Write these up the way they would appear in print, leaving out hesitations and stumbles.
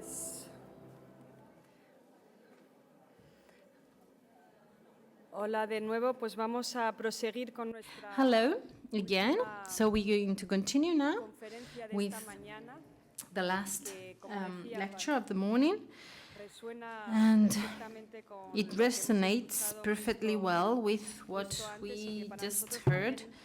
Pues hola de nuevo, pues vamos a proseguir con nuestra Hello again. So we're going to continue now conferencia de with esta mañana the last que, como decía, lecture of the morning, resuena and perfectamente con it lo que hemos resonates escuchado perfectly justo well with what antes y que we para just nosotros heard también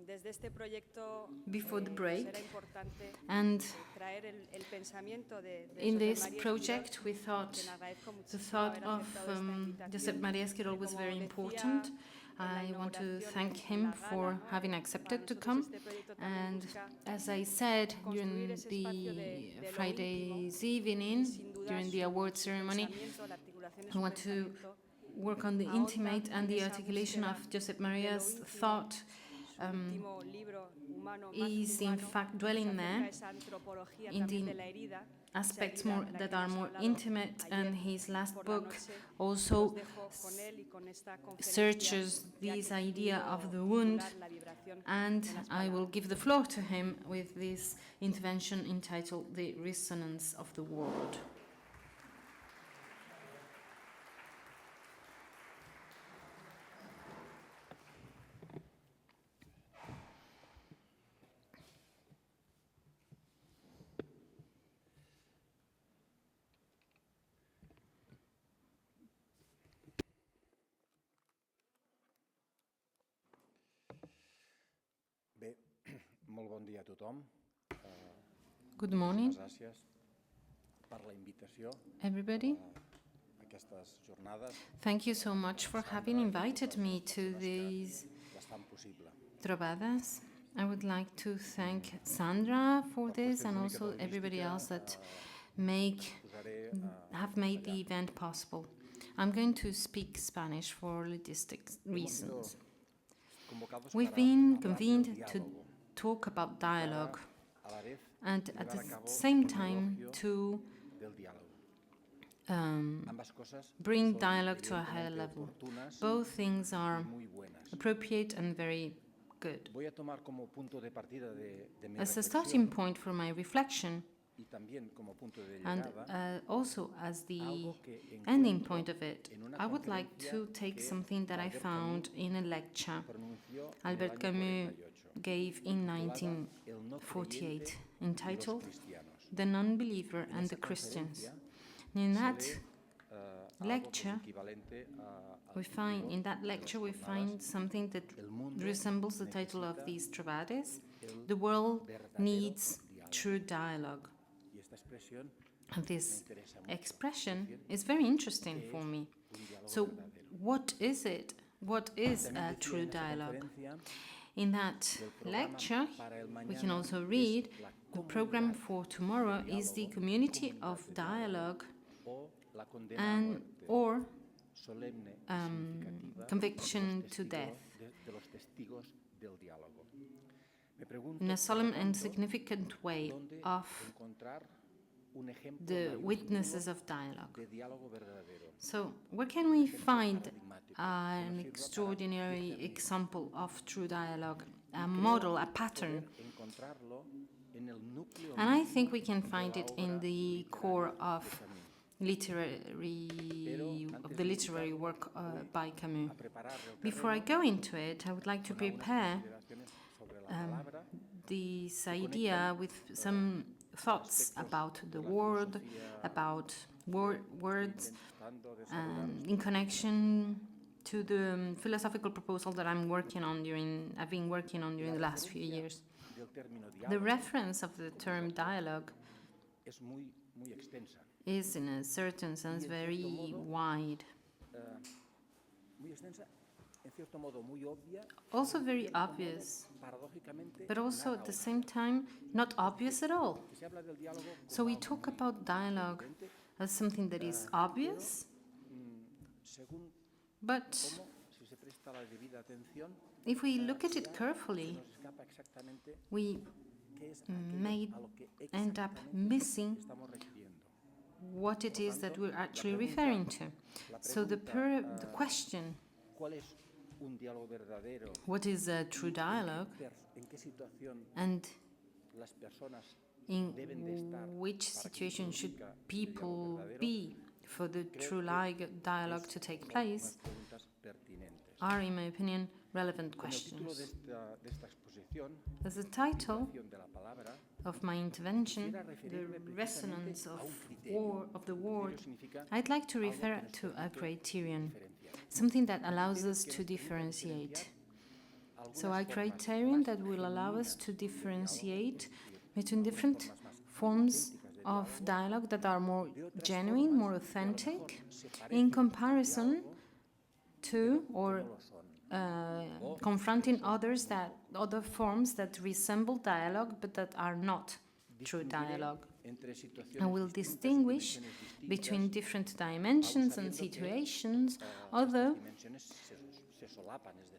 desde este proyecto before the pues break. era importante And traer el pensamiento de in Josep this Maria project, Esquirol, we thought quien agradezco the muchísimo thought haber of aceptado esta Josep invitación. Maria Esquirol was Como very decía important. en la I want to inauguración thank en him la for gala, ¿no? having Para accepted to nosotros come. este proyecto también And busca as I said construir during ese espacio de the lo íntimo Friday's y evening, sin duda during the award su ceremony, pensamiento, la articulación de I su want to pensamiento work on the ahonda intimate and en the esa articulation búsqueda of Josep de lo Maria's íntimo. thought. Su último libro humano, más Is in humano, fact se dwelling acerca a there esa antropología in también de the la herida, esa aspects herida more, de la that que are hemos more hablado intimate, ayer and his last por la book noche. also Los dejo con él y con esta conferencia searches ya this que he idea querido of the wound, titular La vibración and de las I will palabras. give the floor to him with this intervention entitled The Resonance of the World. Bé, molt bon dia a tothom. Good morning, Gràcies per la invitació everybody. a aquestes jornades. Thank you so much for having invited me to these Les fan possible. Trobades. I would like to thank Sandra for this and also everybody else that have made the event possible. I'm going to speak Spanish for logistics reasons. We've been convened to talk about dialogue and at the same time to bring dialogue to a higher level. Both things are appropriate and very good. As a starting point for my reflection, and also as the ending point of it, I would like to take something that I found in a lecture Albert Camus gave in 1948, entitled The Non-Believer and the Christians. In that lecture, we find something that resembles the title of these Trobades. The world needs true dialogue. And this expression is very interesting for me. So, what is it? What is a true dialogue? In that lecture, we can also read the program for tomorrow is the community of dialogue or conviction to death. In a solemn and significant way of the witnesses of dialogue. So, where can we find an extraordinary example of true dialogue, a model, a pattern? And I think we can find it in the core of the literary work by Camus. Before I go into it, I would like to prepare this idea with some thoughts about the word, about words, and in connection to the philosophical proposal that I've been working on during the last few years. The reference of the term dialogue is, in a certain sense, very wide. Also very obvious, but also at the same time not obvious at all. So we talk about dialogue as something that is obvious, but if we look at it carefully, we may end up missing what it is that we're actually referring to. So the question, what is a true dialogue, and in which situation should people be for the true dialogue to take place are, in my opinion, relevant questions. As the title of my intervention, the resonance of the word, I'd like to refer to a criterion, something that allows us to differentiate. So a criterion that will allow us to differentiate between different forms of dialogue that are more genuine, more authentic, in comparison to or confronting other forms that resemble dialogue but that are not true dialogue. I will distinguish between different dimensions and situations, although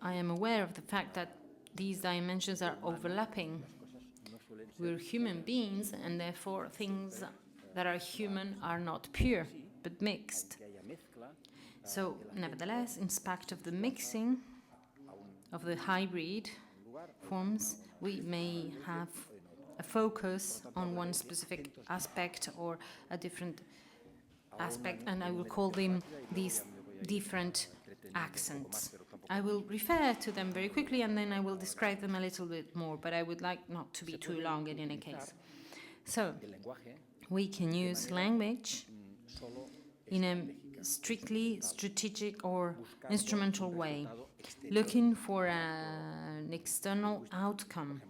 I am aware of the fact that these dimensions are overlapping. We're human beings, and therefore things that are human are not pure, but mixed. So, nevertheless, in spite of the mixing of the hybrid forms, we may have a focus on one specific aspect or a different aspect, and I will call them these different accents. I will refer to them very quickly and then I will describe them a little bit more, but I would like not to be too long in any case. So, we can use language in a strictly strategic or instrumental way, looking for an external outcome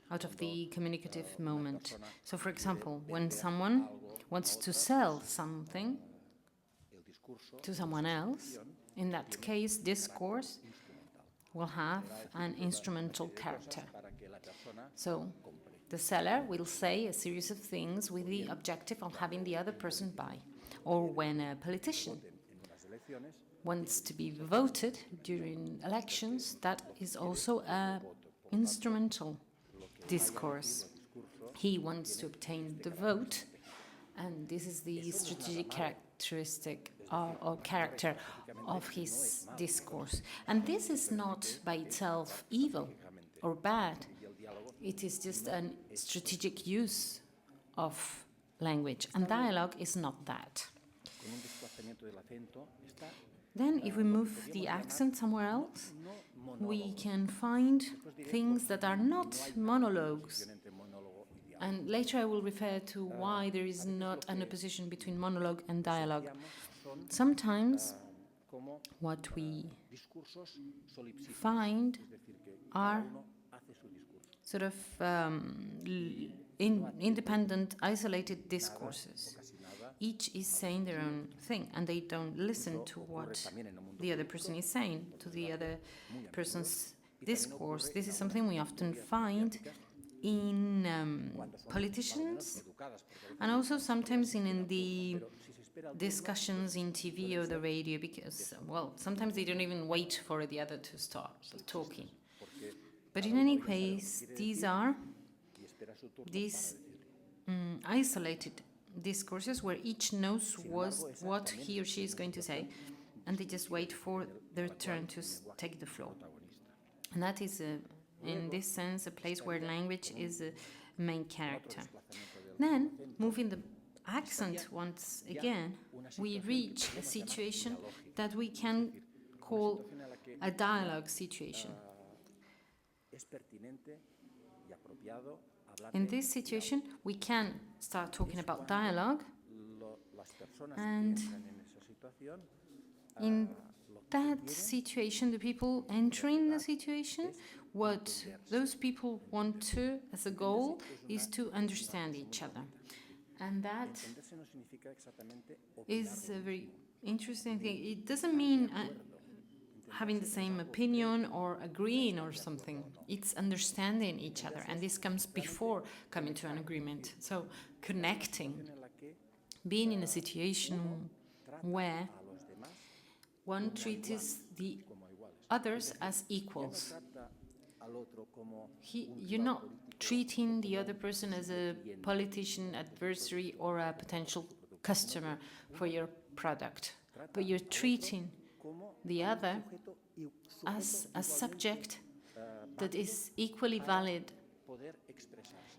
out of the communicative moment. So, for example, when someone wants to sell something to someone else, in that case, discourse will have an instrumental character. So, the seller will say a series of things with the objective of having the other person buy. Or when a politician wants to be voted during elections, that is also an instrumental discourse. He wants to obtain the vote, and this is the strategic characteristic or character of his discourse. And this is not by itself evil or bad. It is just a strategic use of language, and dialogue is not that. Then, if we move the accent somewhere else, we can find things that are not monologues. And later I will refer to why there is not an opposition between monologue and dialogue. Sometimes what we find are sort of independent, isolated discourses. Each is saying their own thing, and they don't listen to what the other person is saying, to the other person's discourse. This is something we often find in politicians, and also sometimes in the discussions in TV or the radio, because, well, sometimes they don't even wait for the other to start talking. But in any case, these isolated discourses where each knows what he or she is going to say, and they just wait for their turn to take the floor. And that is, in this sense, a place where language is a main character. Then, moving the accent once again, we reach a situation that we can call a dialogue situation. In this situation, we can start talking about dialogue, and in that situation, the people entering the situation, what those people want to, as a goal, is to understand each other. And that is a very interesting thing. It doesn't mean having the same opinion or agreeing or something. It's understanding each other, and this comes before coming to an agreement. So connecting, being in a situation where one treats the others as equals. You're not treating the other person as a politician, adversary, or a potential customer for your product, but you're treating the other as a subject that is equally valid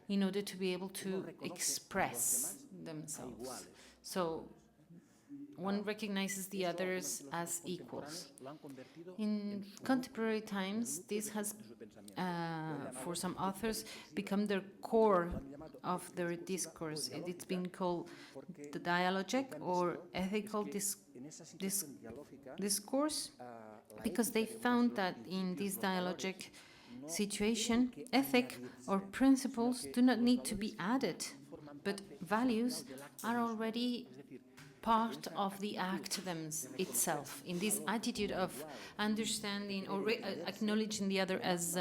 in order to be able to express themselves. So one recognizes the others as equals. In contemporary times, this has, for some authors, become the core of their discourse. It's been called the dialogic or ethical discourse, because they found that in this dialogic situation, ethic or principles do not need to be added, but values are already part of the act itself. In this attitude of understanding or acknowledging the other as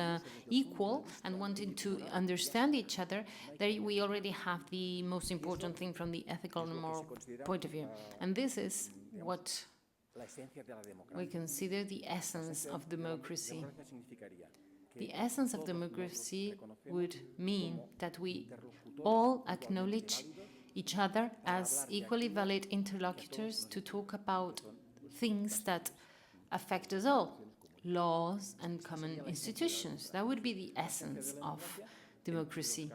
equal and wanting to understand each other, there we already have the most important thing from the ethical and moral point of view. And this is what we consider the essence of democracy. The essence of democracy would mean that we all acknowledge each other as equally valid interlocutors to talk about things that affect us all, laws and common institutions. That would be the essence of democracy.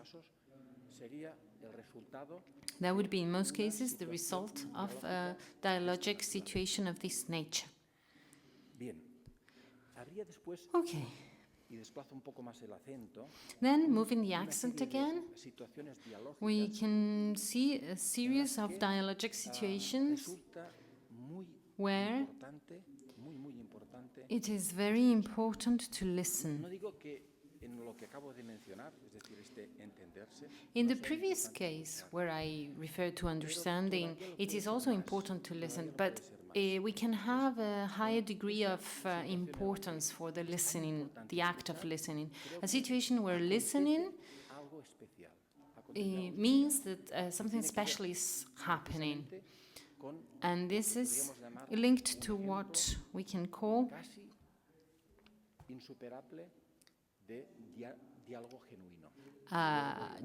That would be, in most cases, the result of a dialogic situation of this nature. Okay. Then, moving the accent again, we can see a series of dialogic situations where it is very important to listen. In the previous case, where I referred to understanding, it is also important to listen, but we can have a higher degree of importance for the listening, the act of listening. A situation where listening means that something special is happening. And this is linked to what we can call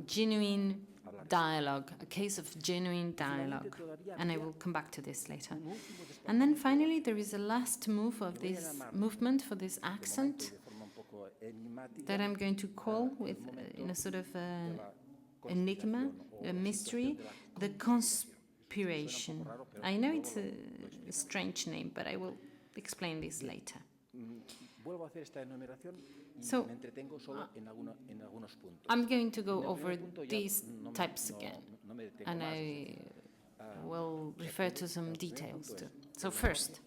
genuine dialogue, a case of genuine dialogue. And I will come back to this later. And then finally, there is a last move of this movement for this accent that I'm going to call with, in a sort of enigma, a mystery, the conspiration. I know it's a strange name, but I will explain this later. So, I'm going to go over these types again, and I will refer to some details too. So first,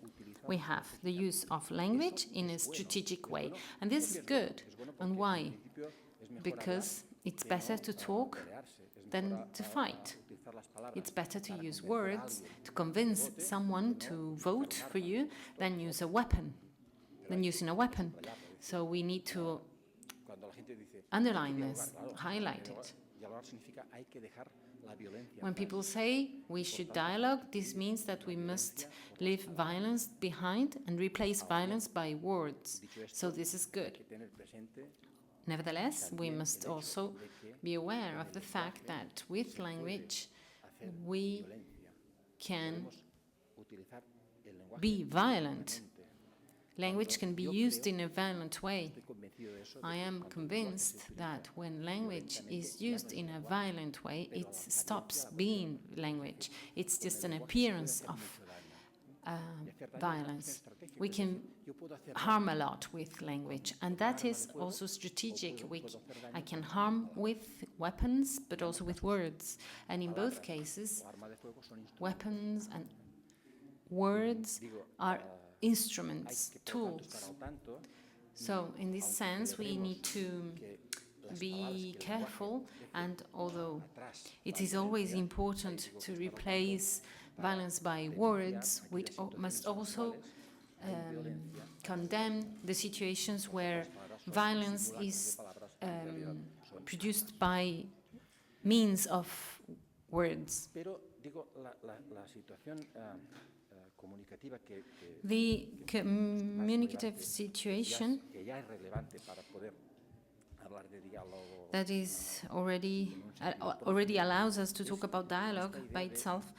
we have the use of language in a strategic way, and this is good. And why? Because it's better to talk than to fight. It's better to use words to convince someone to vote for you than using a weapon. So we need to underline this, highlight it. When people say we should dialogue, this means that we must leave violence behind and replace violence by words. So this is good. Nevertheless, we must also be aware of the fact that with language we can be violent. Language can be used in a violent way. I am convinced that when language is used in a violent way, it stops being language. It's just an appearance of violence. We can harm a lot with language, and that is also strategic. I can harm with weapons, but also with words. And in both cases, weapons and words are instruments, tools. So in this sense, we need to be careful, and although it is always important to replace violence by words, we must also condemn the situations where violence is produced by means of words. The communicative situation that is already allows us to talk about dialogue by itself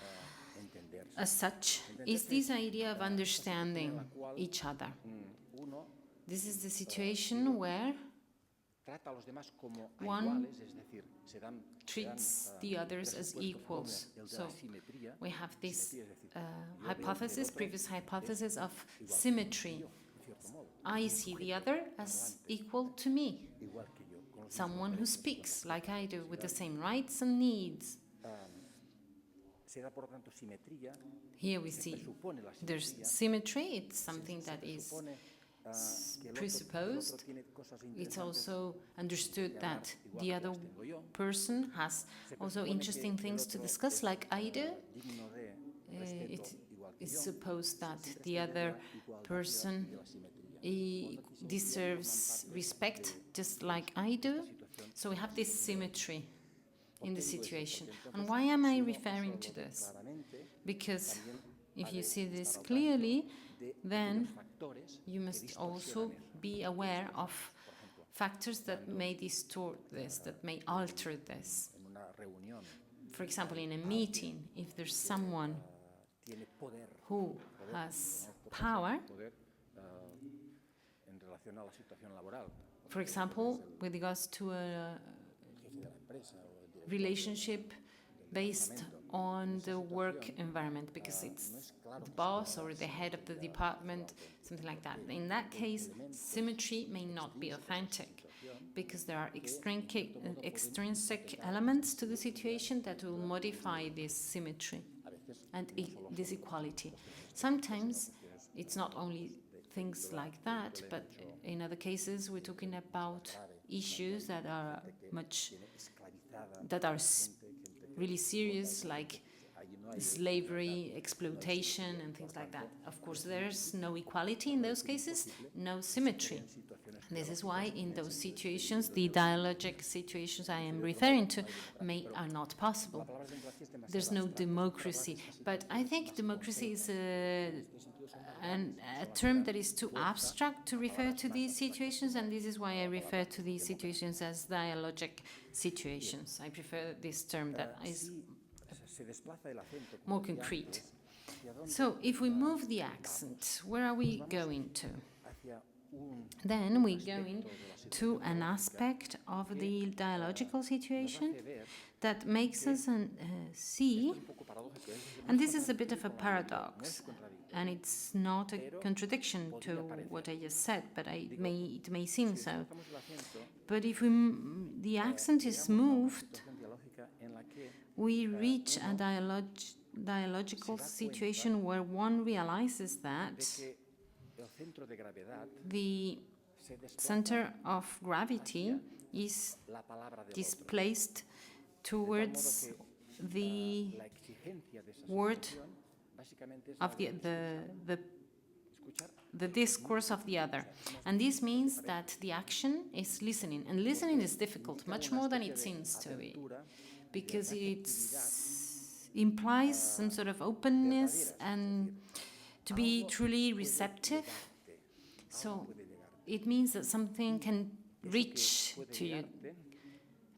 as such is this idea of understanding each other. This is the situation where One treats the others as equals. So we have this hypothesis, previous hypothesis of symmetry. I see the other as equal to me, someone who speaks like I do, with the same rights and needs. Here we see there's symmetry. It's something that is presupposed. It's also understood that the other person has also interesting things to discuss like I do. It is supposed that the other person deserves respect just like I do. So we have this symmetry in the situation. And why am I referring to this? Because if you see this clearly, then you must also be aware of factors that may distort this, that may alter this. For example, in a meeting, if there's someone who has power, for example, with regards to a relationship based on the work environment, because it's the boss or the head of the department, something like that. In that case, symmetry may not be authentic, because there are extrinsic elements to the situation that will modify this symmetry and this equality. Sometimes it's not only things like that, but in other cases we're talking about issues that are really serious, like slavery, exploitation, and things like that. Of course, there's no equality in those cases, no symmetry. This is why in those situations, the dialogic situations I am referring to are not possible. There's no democracy. But I think democracy is a term that is too abstract to refer to these situations, and this is why I refer to these situations as dialogic situations. I prefer this term that is more concrete. So if we move the accent, where are we going to? Then we're going to an aspect of the dialogical situation that makes us see, and this is a bit of a paradox, and it's not a contradiction to what I just said, but it may seem so. But if the accent is moved, we reach a dialogical situation where one realizes that the center of gravity is displaced towards the word of the discourse of the other. And this means that the action is listening. And listening is difficult, much more than it seems to be, because it implies some sort of openness and to be truly receptive. So it means that something can reach to you.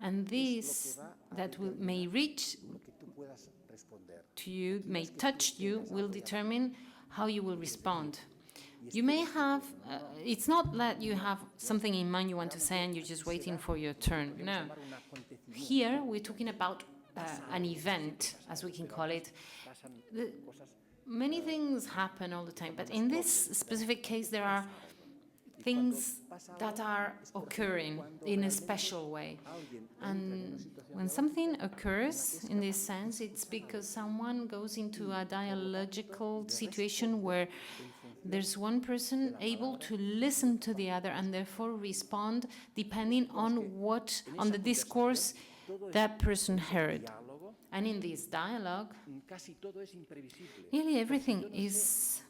And this that may reach to you, may touch you, will determine how you will respond. You may have, it's not that you have something in mind you want to say and you're just waiting for your turn. No. Here we're talking about an event, as we can call it. Many things happen all the time, but in this specific case there are things that are occurring in a special way. And when something occurs in this sense, it's because someone goes into a dialogical situation where there's one person able to listen to the other and therefore respond depending on the discourse that person heard. And in this dialogue, nearly everything is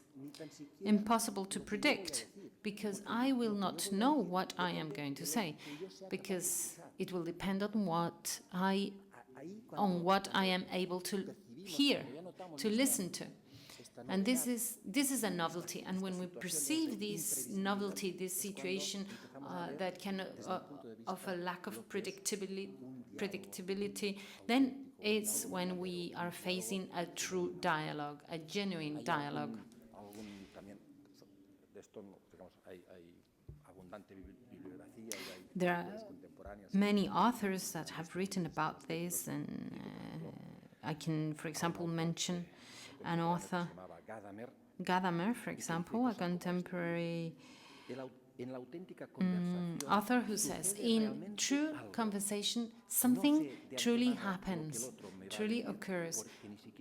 impossble to predict, because I will not know what I am going to say, because it will depend on what I am able to hear, to listen to. And this is a novelty, and when we perceive this novelty, this situation that can of a lack of predictability, then it's when we are facing a true dialogue, a genuine dialogue. There are many authors that have written about this, and I can, for example, mention an author, Gadamer, for example, a contemporary author who says, in true conversation, something truly happens, truly occurs.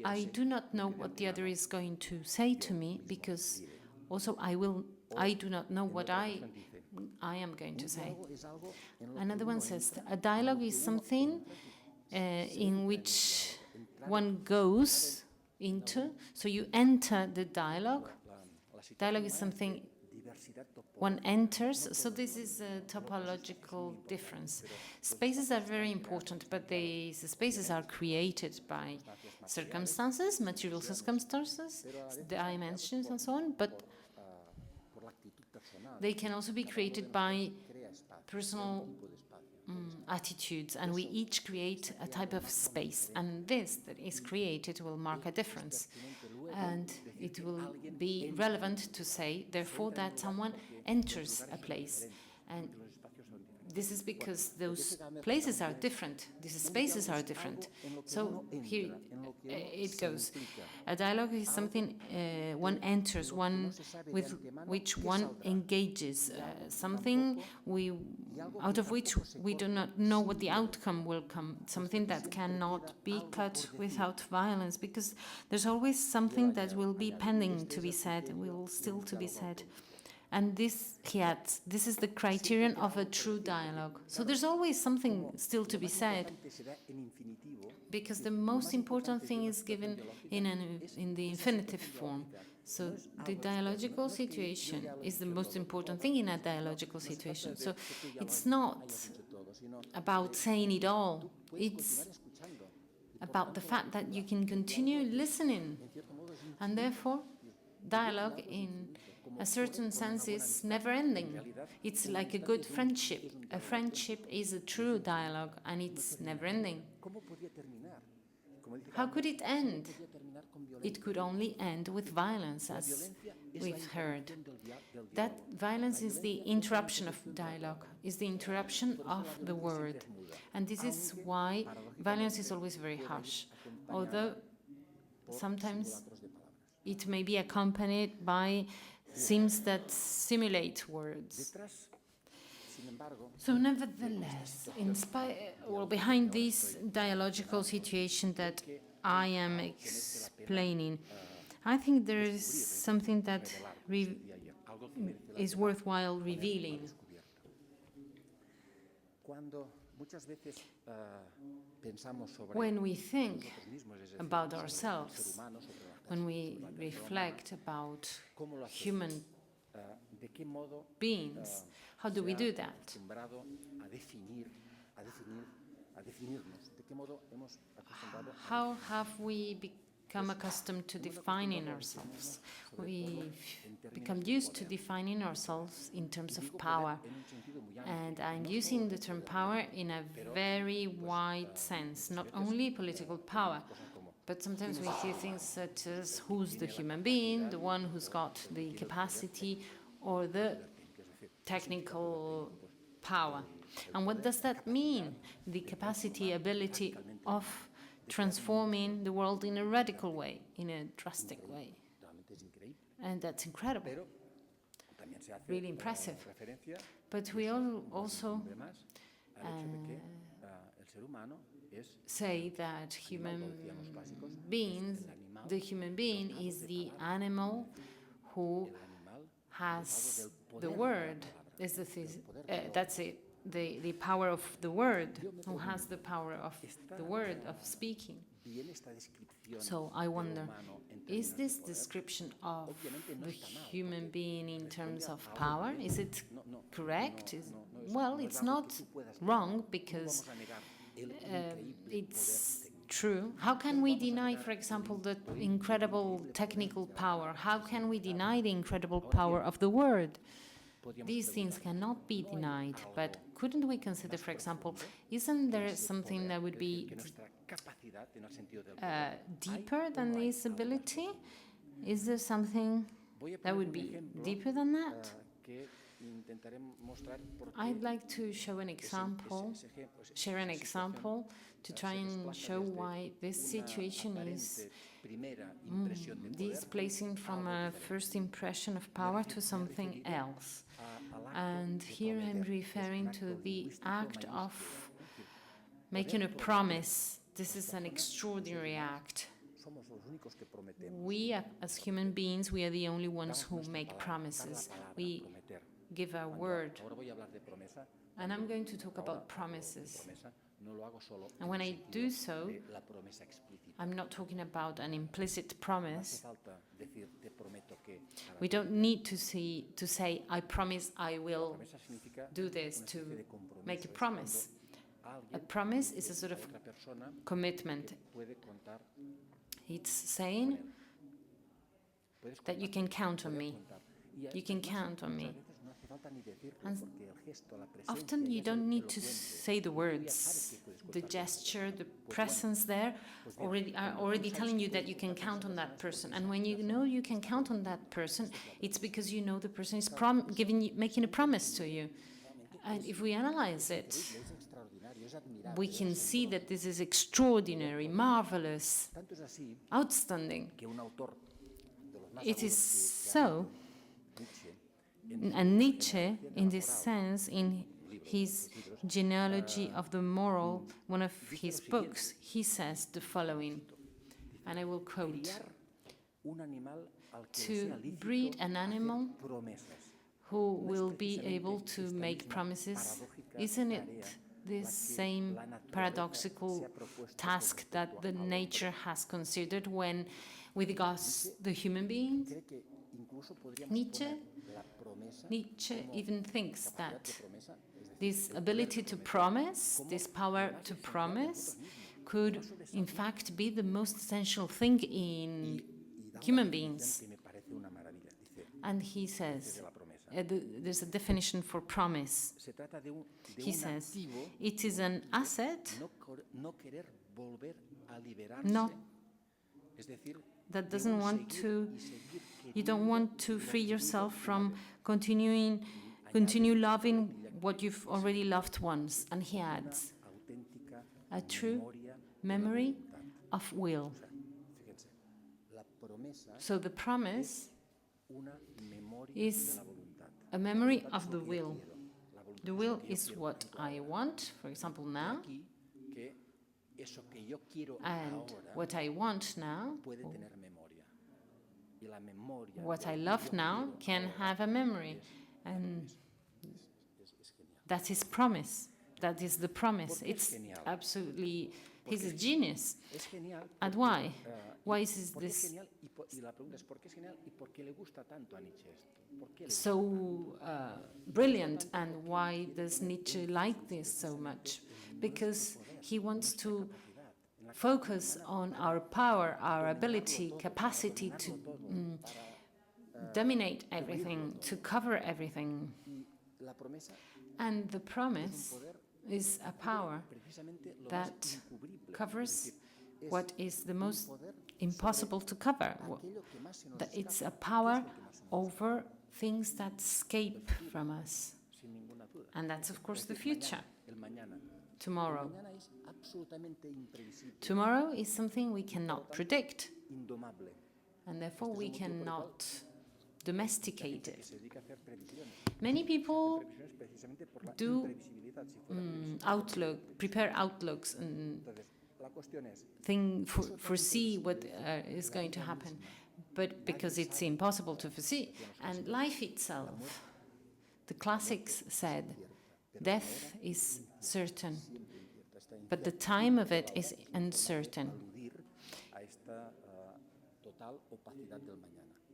I do not know what the other is going to say to me, because also I do not know what I am going to say. Another one says, a dialogue is something in which one goes into, so you enter the dialogue. Dialogue is something one enters, so this is a topological difference. Spaces are very important, but the spaces are created by circumstances, material circumstances, dimensions and so on, but they can also be created by personal attitudes, and we each create a type of space, and this that is created will mark a difference. And it will be relevant to say, therefore, that someone enters a place. And this is because those places are different, these spaces are different. So here it goes. A dialogue is something one enters, one with which one engages, something out of which we do not know what the outcome will come, something that cannot be cut without violence, because there's always something that will be pending to be said, will still to be said. And this, he adds, this is the criterion of a true dialogue. So there's always something still to be said, because the most important thing is given in the infinitive form. So the dialogical situation is the most important thing in a dialogical situation. So it's not about saying it all. It's about the fact that you can continue listening. And therefore, dialogue in a certain sense is never-ending. It's like a good friendship. A friendship is a true dialogue, and it's never-ending. How could it end? It could only end with violence, as we've heard. That violence is the interruption of dialogue, is the interruption of the word. And this is why violence is always very harsh, although sometimes it may be accompanied by themes that simulate words. So nevertheless, behind this dialogical situation that I am explaining, I think there is something that is worthwhile revealing. When we think about ourselves, when we reflect about human beings, how do we do that? How have we become accustomed to defining ourselves? We've become used to defining ourselves in terms of power. And I'm using the term power in a very wide sense, not only political power, but sometimes we see things such as who's the human being, the one who's got the capacity or the technical power. And what does that mean? The capacity, ability of transforming the world in a radical way, in a drastic way. And that's incredible, really impressive. But we also say that the human being is the animal who has the word. That's it. The power of the word, who has the power of the word, of speaking. So I wonder, is this description of the human being in terms of power, is it correct? Well, it's not wrong, because it's true. How can we deny, for example, the incredible technical power? How can we deny the incredible power of the word? These things cannot be denied, but couldn't we consider, for example, isn't there something that would be deeper than this ability? Is there something That would be deeper than that. que intentaré mostrar por qué I'd like to show an example, share an example to try and show why this situation is displacing from a first impression of power to something else. And here I'm referring to the act of making a promise. This is an extraordinary act. somos los únicos que prometemos. We, as human beings, we are the only ones who make promises. We give our word. Ahora voy a hablar de promesa. And I'm going to talk about promises. Promesa no lo hago solo And when I do so, de la promesa explícita. I'm not talking about an implicit No hace promise. falta decir te prometo que harás. We don't need to say, I promise I will Promesa significa do this, una to especie de compromiso. make a Es promise. cuando A alguien, promise is a sort of otra persona commitment. que puede contar It's saying puedes that you contar, can count on puedes me. contar. Y You can además, count on me. muchas veces no hace falta ni decirlo, And porque el gesto, la presencia Often ya you es don't need to elocuente. say the Tú ya sabes words. que puedes The contar. gesture, the presence there are already telling you that you can count on that person. And when you know you can count on that person, it's because you know the person is making a promise to you. And if we analyze it, Es extraordinario, es admirable. we can see that this is extraordinary, marvelous, Tanto es así outstanding. que un autor de los más It is agudos so, Nietzsche, and Nietzsche, in this sense, in his genealogy of the moral, one of his books, he says the following, and I will quote, criar un animal al que le to sea lícito breed an hacer animal promesas. who will be able to make promises. Isn't it this same paradoxical task that the nature has considered when with regards the human being? Cree que incluso podríamos Nietzsche poner la promesa Nietzsche even thinks capacidad that de promesa, es decir, this ability to promise, this power to promise, could in fact be the most essential thing in y da una human definición beings. que me parece una maravilla. Dice, And he de says, la promesa. there's a definition for promise. Se trata de He un says, activo it is an asset no querer volver a liberarse. No. Es decir, that de doesn't un want seguir to, y seguir you don't want to queriendo free lo yourself vivido from continue loving what you've already loved once. And he una adds, auténtica a true memoria de la memory voluntad. of will. O sea, fíjense, la promesa So the promise una memoria is de la voluntad. a memory La voluntad of es the lo que yo will. quiero. La voluntad The es will lo que yo is quiero. what I want, for example, now, Aquí que eso que yo quiero and ahora what I want now, puede tener memoria. Y la memoria what de I lo que love yo now quiero can ahora have a memory. And es genial. that is promise. That is the promise. ¿Por qué es It's genial? absolutely, he's a genius. Es genial. And porque, why? Why is ¿por qué es this genial? Y la pregunta es ¿por qué es genial y por qué le gusta tanto a Nietzsche esto? ¿Por qué le gusta so tanto? brilliant, and why does Nietzsche like this so much? Because he wants to focus on our power, our ability, capacity to dominate everything, to cover everything. Y la promesa And the es un promise poder is a power precisamente lo that más incubrible. covers Es decir, es what is the un most poder impossible to cover. aquello que más se nos That it's a escapa, power aquello que más se nos over things that escape from us. escapa, sin ninguna duda. And that's, of course, Es the decir, future. El mañana. Tomorrow. El mañana es absolutamente imprevisible, Tomorrow is something we cannot predict, indomable. and therefore we cannot domesticate Que it. se dedica a hacer previsiones. Many people Previsiones precisamente por la do, imprevisibilidad. Si fuera previsible. prepare outlooks and Entonces, la cuestión es, foresee what is going to happen, but because it's impossible to foresee. And life itself, the classics said, death is certain, siempre incierta, está but the time of it is uncertain. aludir a esta total opacidad del mañana.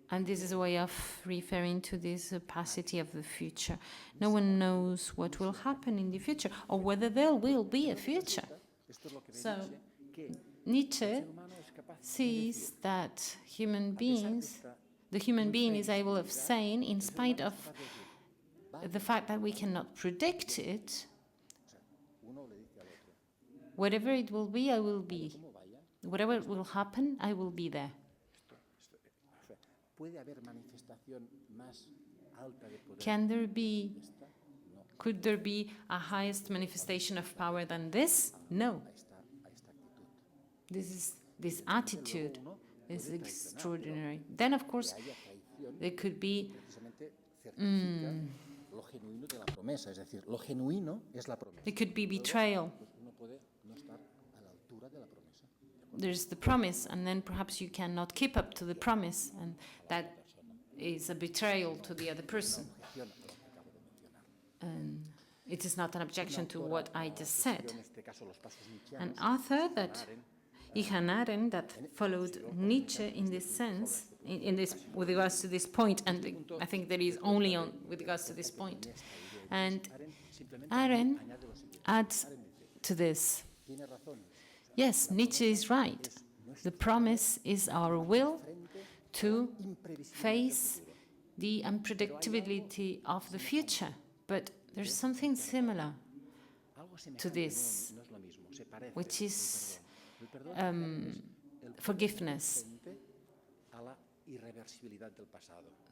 And this is a way of referring to this opacity of the future. No one knows what will happen in the future, or whether there will be a future. Esto es lo que ve So, Nietzsche, que el Nietzsche ser humano es capaz de sees decir, that human a pesar de beings, esta the human being is able of saying, in spite of the fact that we cannot predict it, uno le dice al otro, whatever it will be, I will be. ¿cómo vaya? Whatever will happen, I will be there. O sea, Can there be, could there be a highest manifestation of power than this? No. This attitude is extraordinary. Then, of course, there could be there could be betrayal. There's the promise, and then perhaps you cannot keep up to the promise, and that is a betrayal to the other person. And it is not an objection to what I just said. An author Hannah Arendt, that followed Nietzsche in this sense, with regards to this point, and I think that is only with regards to this point. And Arendt adds to this. Yes, Nietzsche is right. The promise is our will to face the unpredictability of the future. But there's something similar to this, which is forgiveness.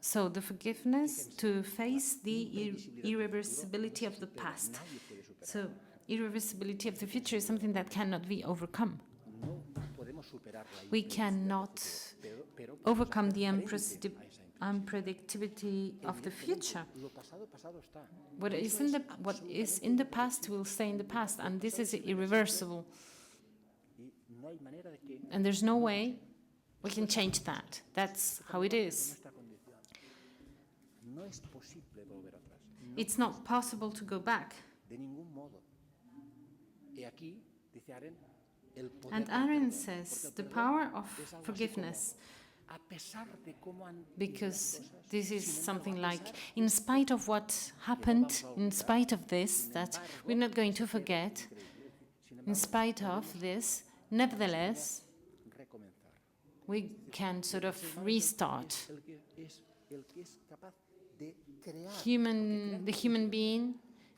So the forgiveness to face the irreversibility of the past. So irreversibility of the future is something that cannot be overcome. We cannot overcome the unpredictability of the future. What is in the past will stay in the past, and this is irreversible. And there's no way we can change that. That's how it is. It's not possible to go back. And Arendt says the power of forgiveness, because this is something like, in spite of what happened, in spite of this, that we're not going to forget, in spite of this, nevertheless, we can sort of restart. The human being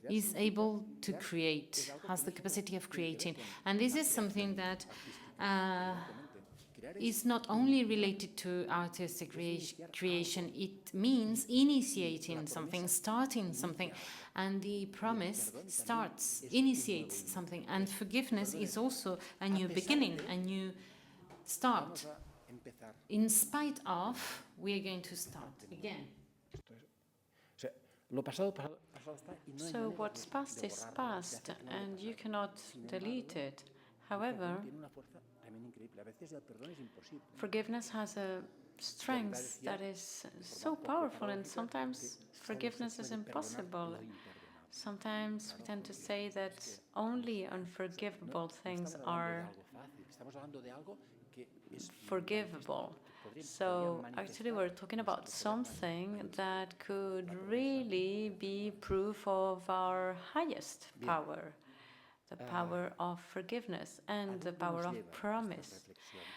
is able to create, has the capacity of creating. And this is something that is not only related to artistic creation, it means initiating something, starting something. And the promise initiates something. And forgiveness is also a new beginning, a new start. In spite of, we are going to start again. So what's past is past, and you cannot delete it. However, forgiveness has a strength that is so powerful, and sometimes forgiveness is impossible. Sometimes we tend to say that only unforgivable things are forgivable. So actually we're talking about something that could really be proof of our highest power, the power of forgiveness and the power of promise.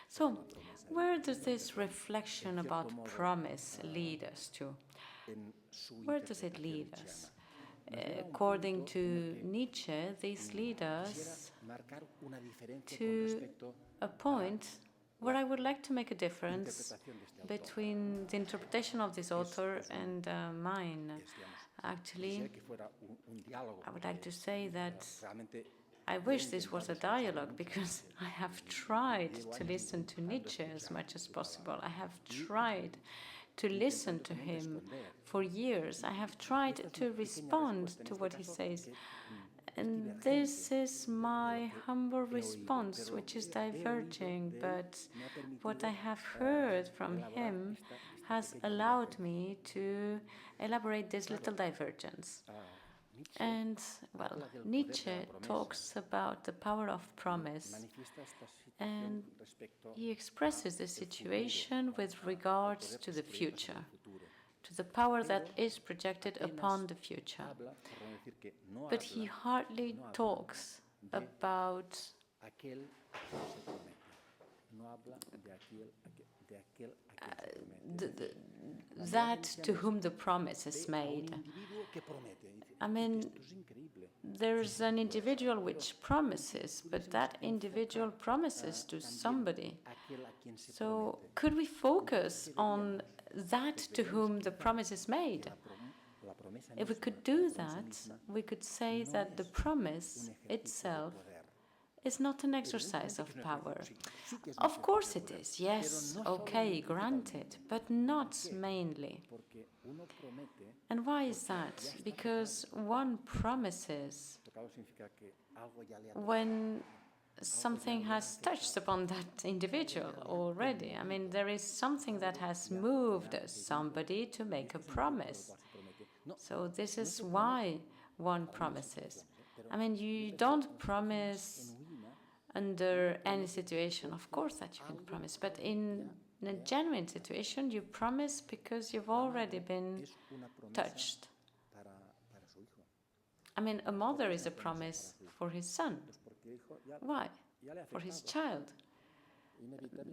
So where does this reflection about promise lead us to? Where does it lead us? According to Nietzsche, this leads us to a point where I would like to make a difference between the interpretation of this author and mine. Actually, I would like to say that I wish this was a dialogue, because I have tried to listen to Nietzsche as much as possible. I have tried to listen to him for years. I have tried to respond to what he says. And this is my humble response, which is diverging, but what I have heard from him has allowed me to elaborate this little divergence. And, well, Nietzsche talks about the power of promise, and he expresses the situation with regards to the future, to the power that is projected upon the future. But he hardly talks about that to whom the promise is made. I mean, there's an individual which promises, but that individual promises to somebody. So could we focus on that to whom the promise is made. If we could do that, we could say that the promise itself is not an exercise of power. Of course it is, yes, okay, granted, but not mainly. And why is that? Because one promises when something has touched upon that individual already. I mean, there is something that has moved somebody to make a promise. So this is why one promises. I mean, you don't promise under any situation. Of course that you can promise, but in a genuine situation, you promise because you've already been touched. I mean, a mother is a promise for his son. Why? For his child.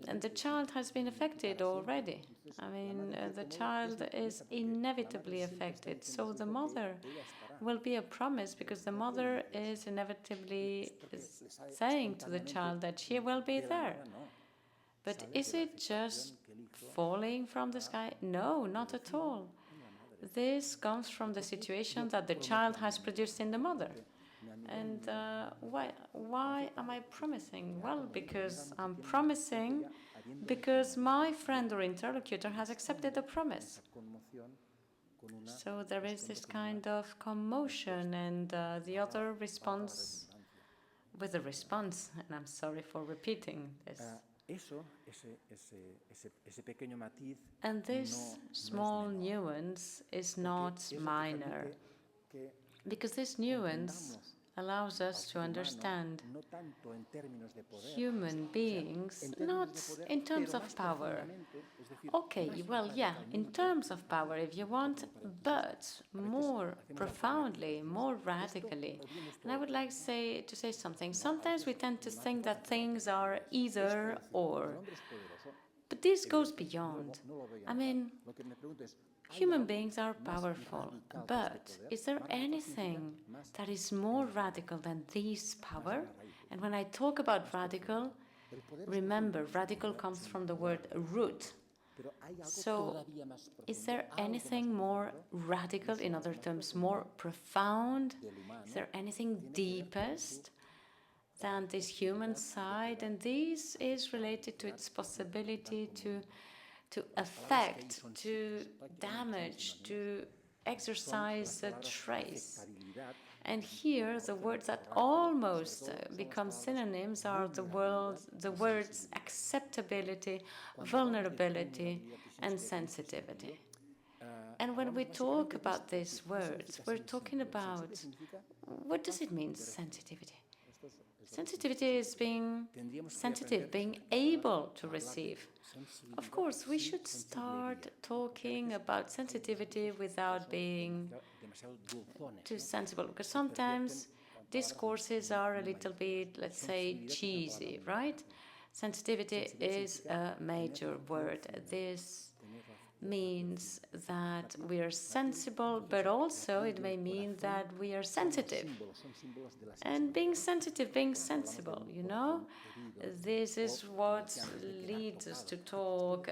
And the child has been affected already. I mean, the child is inevitably affected. So the mother will be a promise because the mother is inevitably saying to the child that she will be there. But is it just falling from the sky? No, not at all. This comes from the situation that the child has produced in the mother. And why am I promising? Well, because I'm promising because my friend or interlocutor has accepted the promise. So there is this kind of commotion, and the other responds with a response. And I'm sorry for repeating this. And this small nuance is not minor, because this nuance allows us to understand human beings not in terms of power. Okay, well, yeah, in terms of power if you want, but more profoundly, more radically. And I would like to say something. Sometimes we tend to think that things are either or, but this goes beyond. I mean, human beings are powerful, but is there anything that is more radical than this power? And when I talk about radical, remember, radical comes from the word root. So, is there anything more radical, in other terms, more profound? Is there anything deepest than this human side? And this is related to its possibility to affect, to damage, to exercise a trace. And here, the words that almost become synonyms are the words acceptability, vulnerability, and sensitivity. And when we talk about these words, we're talking about, what does it mean, sensitivity? Sensitivity is being sensitive, being able to receive. Of course, we should start talking about sensitivity without being too sensible, because sometimes discourses are a little bit, let's say, cheesy, right? Sensitivity is a major word. This means that we are sensible, but also it may mean that we are sensitive. And being sensitive, being sensible, you know, this is what leads us to talk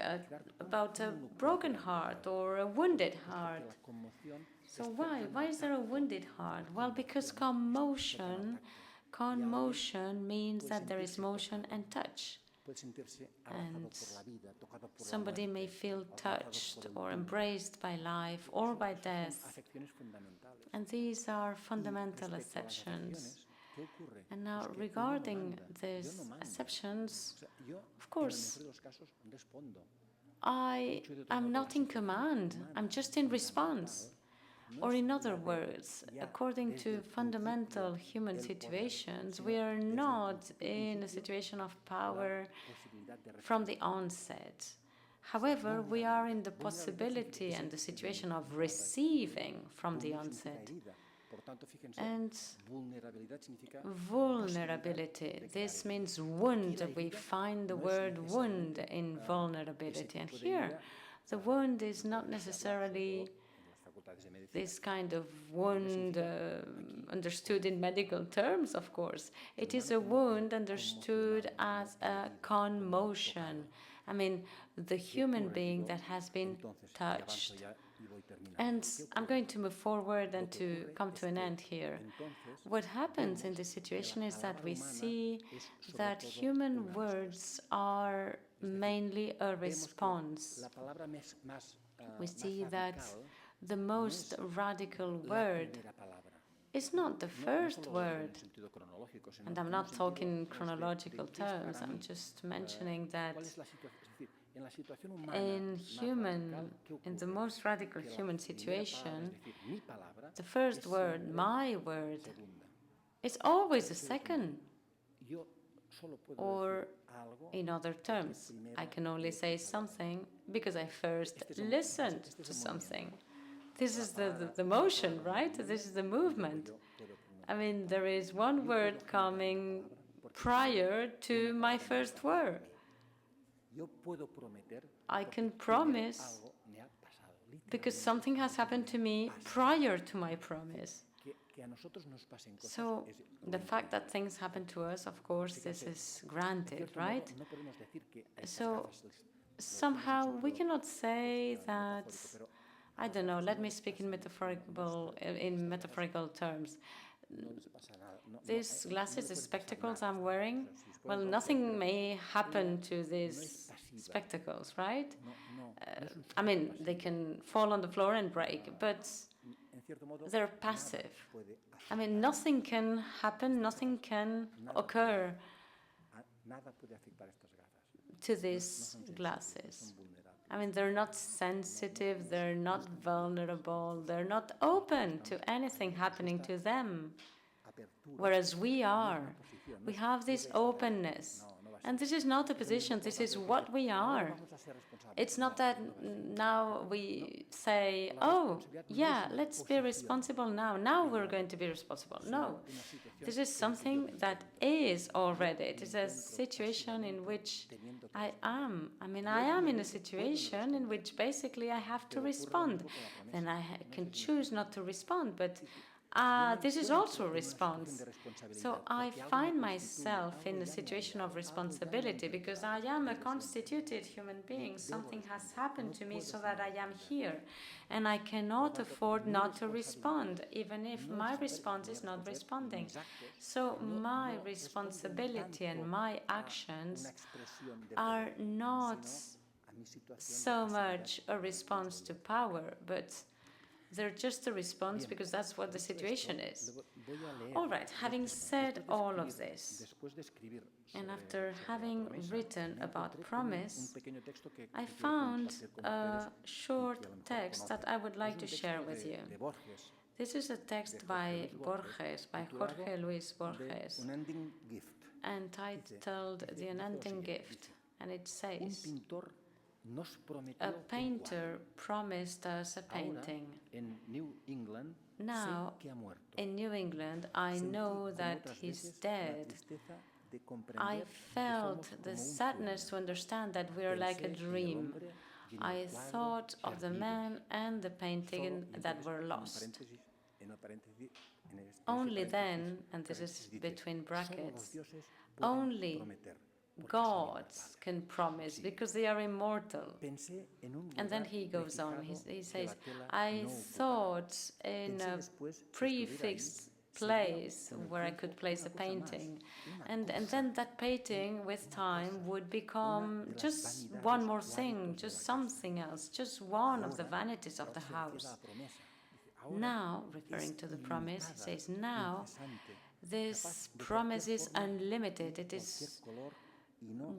about a broken heart or a wounded heart. So why? Why is there a wounded heart? Well, because commotion means that there is motion and touch. And somebody may feel touched or embraced by life or by death. And these are fundamental acceptions. And now, regarding these acceptions, of course, I am not in command, I'm just in response. Or in other words, according to fundamental human situations, we are not in a situation of power from the onset. However, we are in the possibility and the situation of receiving from the onset. And vulnerability, this means wound. We find the word wound in vulnerability. And here, the wound is not necessarily this kind of wound understood in medical terms, of course. It is a wound understood as a commotion, I mean, the human being that has been touched. And I'm going to move forward and to come to an end here. What happens in this situation is that we see that human words are mainly a response. We see that the most radical word is not the first word. And I'm not talking in chronological terms, I'm just mentioning that in the most radical human situation, the first word, my word, is always the second. Or in other terms, I can only say something because I first listened to something. This is the motion, right? This is the movement. I mean, there is one word coming prior to my first word. I can promise because something has happened to me prior to my promise. So the fact that things happen to us, of course, this is granted, right? So somehow we cannot say that, I don't know, let me speak in metaphorical terms. These glasses, the spectacles I'm wearing, well, nothing may happen to these spectacles, right? I mean, they can fall on the floor and break, but they're passive. I mean, nothing can happen, nothing can occur to these glasses. I mean, they're not sensitive, they're not vulnerable, they're not open to anything happening to them. Whereas we are. We have this openness. And this is not a position, this is what we are. It's not that now we say, oh, yeah, let's be responsible now. Now we're going to be responsible. No, this is something that is already. It is a situation in which I am. I mean, I am in a situation in which basically I have to respond. Then I can choose not to respond, but this is also a response. So I find myself in a situation of responsibility because I am a constituted human being. Something has happened to me so that I am here. And I cannot afford not to respond, even if my response is not responding. So my responsibility and my actions are not so much a response to power, but they're just a response because that's what the situation is. All right, having said all of this, and after having written about promise, I found a short text that I would like to share with you. This is a text by Borges, by Jorge Luis Borges, entitled The Unending Gift, and it says, a painter promised us a painting. Now, in New England, I know that he's dead. I felt the sadness to understand that we are like a dream. I thought of the man and the painting that were lost. Only then, and this is between brackets, only gods can promise because they are immortal. And then he goes on, he says, I thought in a prefixed place where I could place a painting. And then that painting with time would become just one more thing, just something else, just one of the vanities of the house. Now, referring to the promise, he says, now this promise is unlimited, it is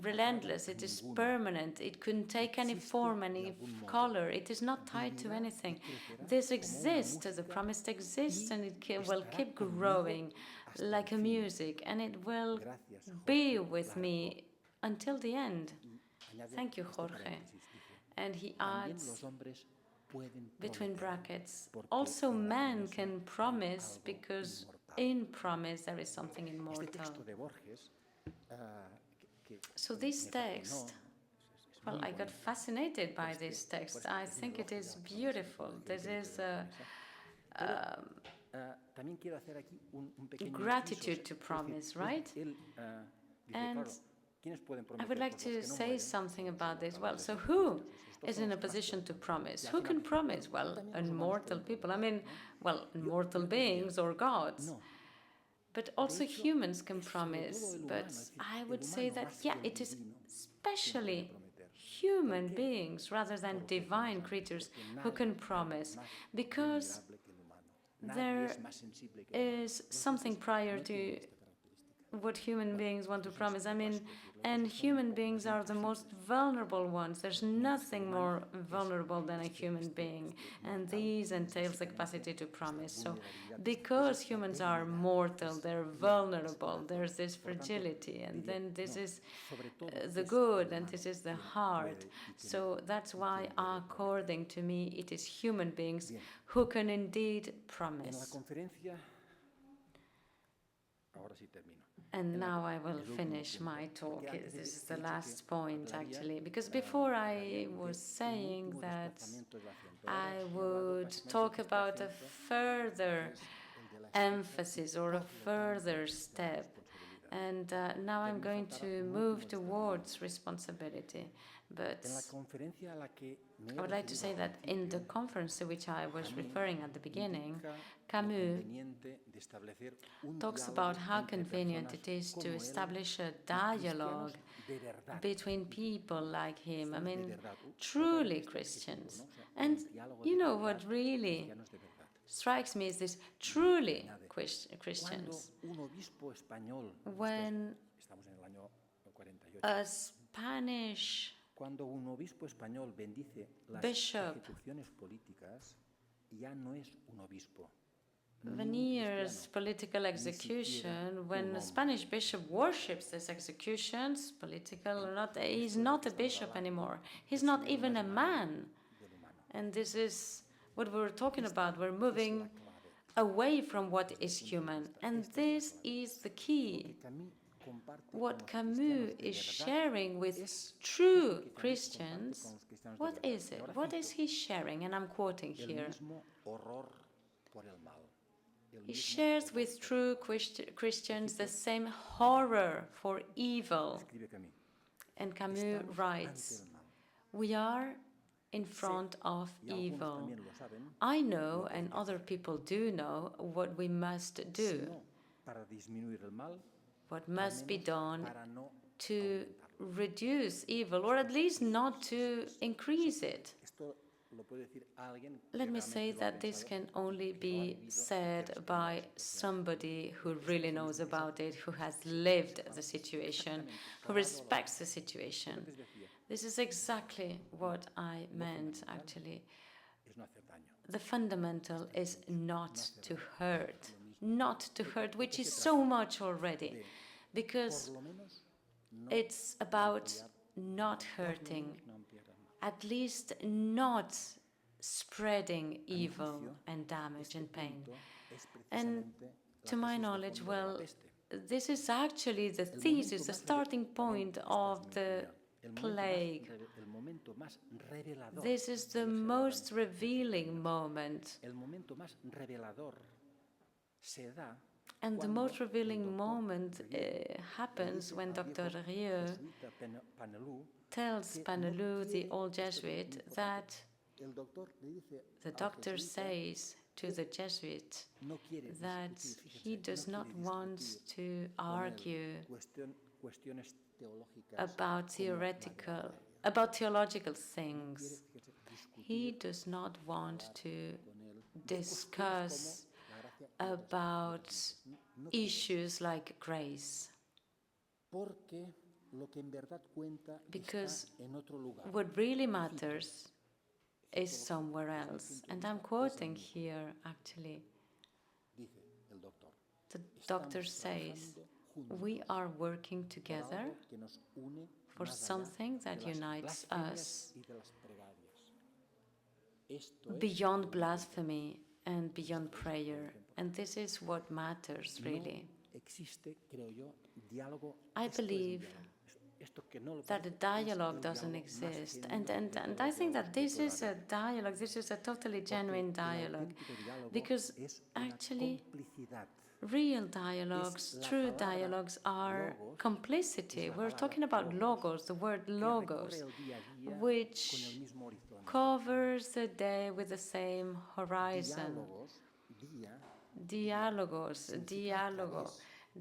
relentless, it is permanent, it couldn't take any form, any color, it is not tied to anything. This exists, the promise exists, and it will keep growing like a music, and it will be with me until the end. Thank you, Jorge. And he adds, between brackets, also man can promise because in promise there is something immortal. So this text, well, I got fascinated by this text. I think it is beautiful. This is gratitude to promise, right? And I would like to say something about this. Well, so who is in a position to promise? Who can promise? Well, immortal people. I mean, well, immortal beings or gods. But also humans can promise. But I would say that, yeah, it is especially human beings rather than divine creatures who can promise, because there is something prior to what human beings want to promise. I mean, and human beings are the most vulnerable ones. There's nothing more vulnerable than a human being, and these entails the capacity to promise. So because humans are mortal, they're vulnerable, there's this fragility, and then this is the good, and this is the heart. So that's why, according to me, it is human beings who can indeed promise. And now I will finish my talk. This is the last point, actually, because before I was saying that I would talk about a further emphasis or a further step. And now I'm going to move towards responsibility. But I would like to say that in the conference to which I was referring at the beginning, Camus talks about how convenient it is to establish a dialogue between people like him, I mean, truly Christians. And you know what really strikes me is this: truly Christians. When a Spanish bishop veneers political execution, when a Spanish bishop worships these executions, political or not, he's not a bishop anymore. He's not even a man. And this is what we're talking about. We're moving away from what is human. And this is the key. What Camus is sharing with true Christians, what is it? What is he sharing? And I'm quoting here. He shares with true Christians the same horror for evil. And Camus writes, "We are in front of evil. I know, and other people do know, what we must do, what must be done to reduce evil, or at least not to increase it." Let me say that this can only be said by somebody who really knows about it, who has lived the situation, who respects the situation. This is exactly what I meant, actually. The fundamental is not to hurt. Not to hurt, which is so much already, because it's about not hurting, at least not spreading evil and damage and pain. And to my knowledge, well, this is actually the thesis, the starting point of the plague. This is the most revealing moment. And the most revealing moment happens when Dr. Rieu tells Panelu, the old Jesuit, that the doctor says to the Jesuit that he does not want to argue about theological things. He does not want to discuss about issues like grace, because what really matters is somewhere else. And I'm quoting here, actually. The doctor says, "We are working together for something that unites us beyond blasphemy and beyond prayer." And this is what matters, really. I believe that a dialogue doesn't exist. And I think that this is a dialogue, this is a totally genuine dialogue, because actually Real dialogues, true dialogues are complicity. We're talking about logos, the word logos, which covers the day with the same horizon. Dialogos, dialogo,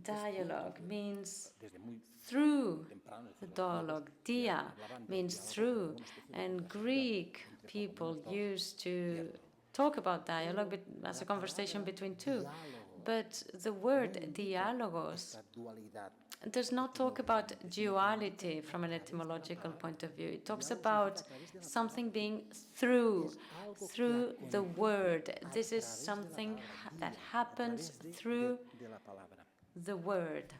dialogue means through the dialogue. Dia means through, and Greek people used to talk about dialogue as a conversation between two. But the word dialogos does not talk about duality from an etymological point of view. It talks about something being through the word. This is something that happens through the word,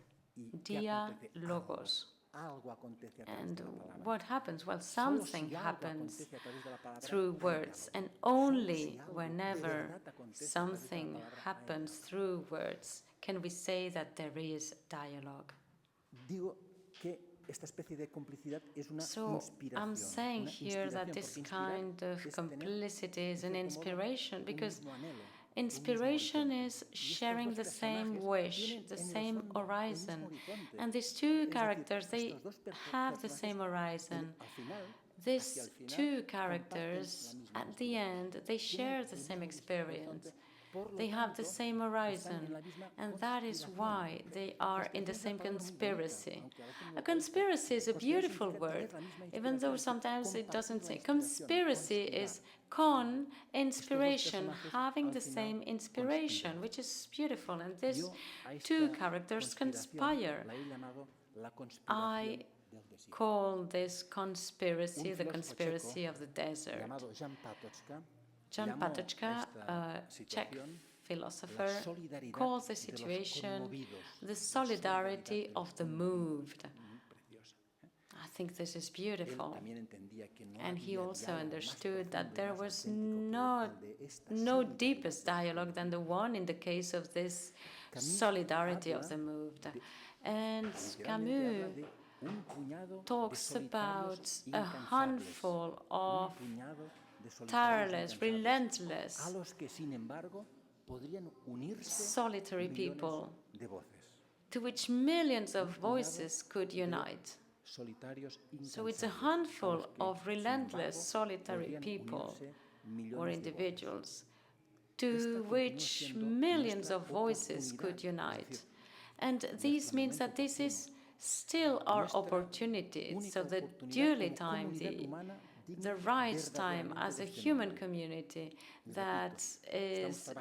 dialogos. And what happens? Well, something happens through words, and only whenever something happens through words can we say that there is dialogue. So I'm saying here that this kind of complicity is an inspiration, because inspiration is sharing the same wish, the same horizon. And these two characters, they have the same horizon. These two characters, at the end, they share the same experience. They have the same horizon, and that is why they are in the same conspiracy. A conspiracy is a beautiful word, even though sometimes it doesn't say. Conspiracy is con, inspiration, having the same inspiration, which is beautiful, and these two characters conspire. I call this conspiracy the conspiracy of the desert. Jan Patočka, a Czech philosopher, calls the situation the solidarity of the moved. I think this is beautiful. And he also understood that there was no deepest dialogue than the one in the case of this solidarity of the moved. And Camus talks about a handful of tireless, relentless, solitary people to which millions of voices could unite. So it's a handful of relentless, solitary people or individuals to which millions of voices could unite. And this means that this is still our opportunity. So the dually time, the right time as a human community that is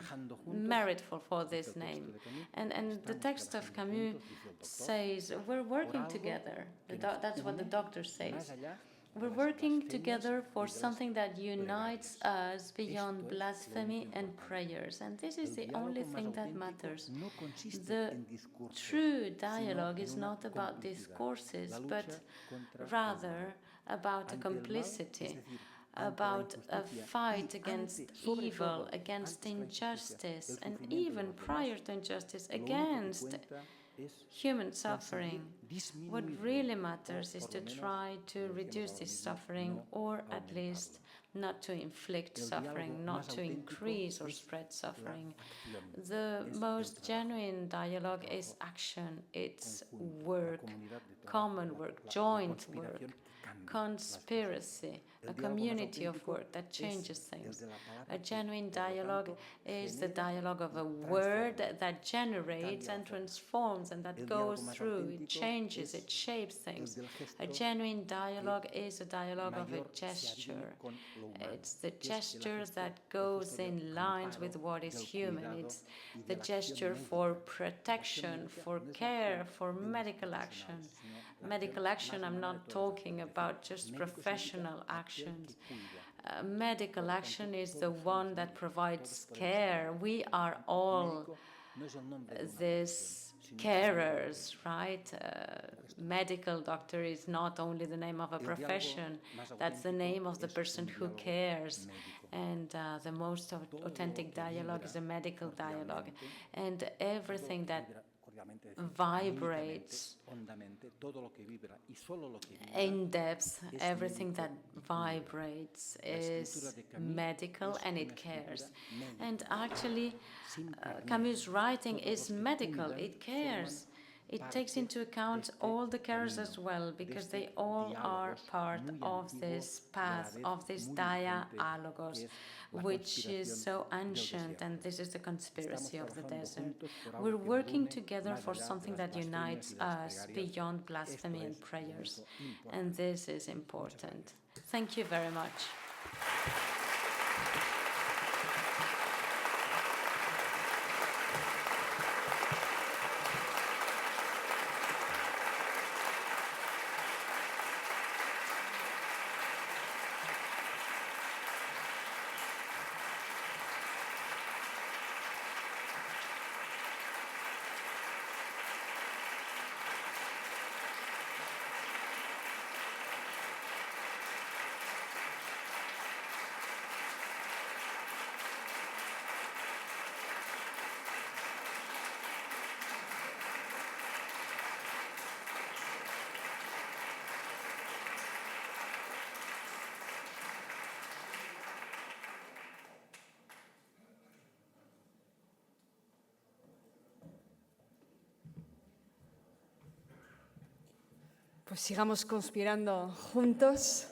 meritful for this name. And the text of Camus says, we're working together. That's what the doctor says. We're working together for something that unites us beyond blasphemy and prayers. And this is the only thing that matters. The true dialogue is not about discourses, but rather about a complicity, about a fight against evil, against injustice, and even prior to injustice, against human suffering. What really matters is to try to reduce this suffering, or at least not to inflict suffering, not to increase or spread suffering. The most genuine dialogue is action, it's work, common work, joint work, conspiracy, a community of work that changes things. A genuine dialogue is the dialogue of a word that generates and transforms and that goes through, it changes, it shapes things. A genuine dialogue is a dialogue of a gesture. It's the gesture that goes in lines with what is human. It's the gesture for protection, for care, for medical action. Medical action, I'm not talking about just professional actions. Medical action is the one that provides care. We are all these carers, right? Medical doctor is not only the name of a profession, that's the name of the person who cares. And the most authentic dialogue is a medical dialogue. And everything that vibrates in depth. Everything that vibrates is medical and it cares. And actually, Camus' writing is medical, it cares. It takes into account all the carers as well, because they all are part of this path, of this dialogos, which is so ancient, and this is the conspiracy of the desert. We're working together for something that unites us beyond blasphemy and prayers, and this is important. Thank you very much. Pues sigamos conspirando juntos.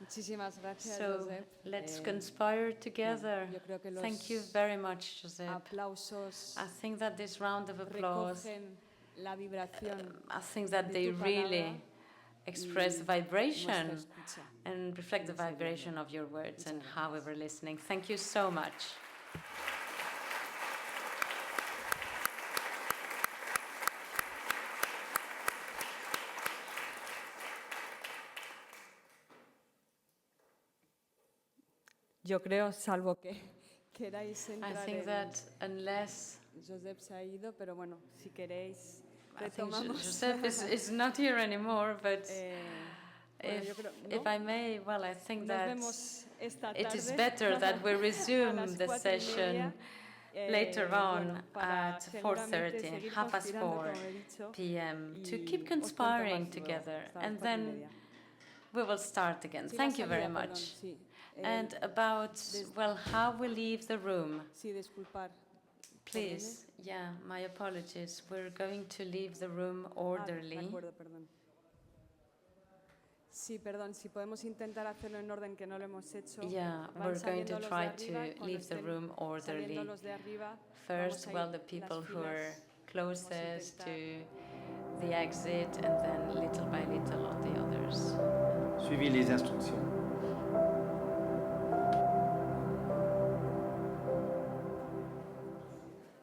Muchísimas gracias, So Josep. let's conspire together. Yo creo que los Thank you very much, Josep. aplausos I think that this round of applause, recogen la vibración I think that de they tu really palabra express y vibration nuestra escucha. and reflect the vibration of your words and how we were listening. Thank you so much. Yo creo, salvo que queráis I entrar think en... that unless Josep se ha ido, pero bueno, si queréis I think retomamos. Josep is not here anymore, but Bueno, yo creo, if ¿no? I may, well, I think Nos that vemos esta it is tarde better that we a resume las the 4:30, session later on bueno, para at seguramente 4:30, seguir 4:30 conspirando, como he dicho, p.m. to y keep os cuento conspiring más luego, together, hasta las and 4:30. then we will start again. Sí, la Thank you very salida, perdón, much. sí. And about, well, how we leave the room. Sí, disculpar. Please, yeah, my apologies. We're going to leave the room De orderly. acuerdo, perdón. Sí, perdón, si podemos intentar hacerlo en orden, que no lo hemos hecho. Yeah, Van we're going to saliendo los de try arriba, to cuando leave the estén room saliendo orderly. los de arriba, First, vamos a well, ir the people las who are filas, closest intentar. to the exit, and then little by little on the others. Suivez les instructions.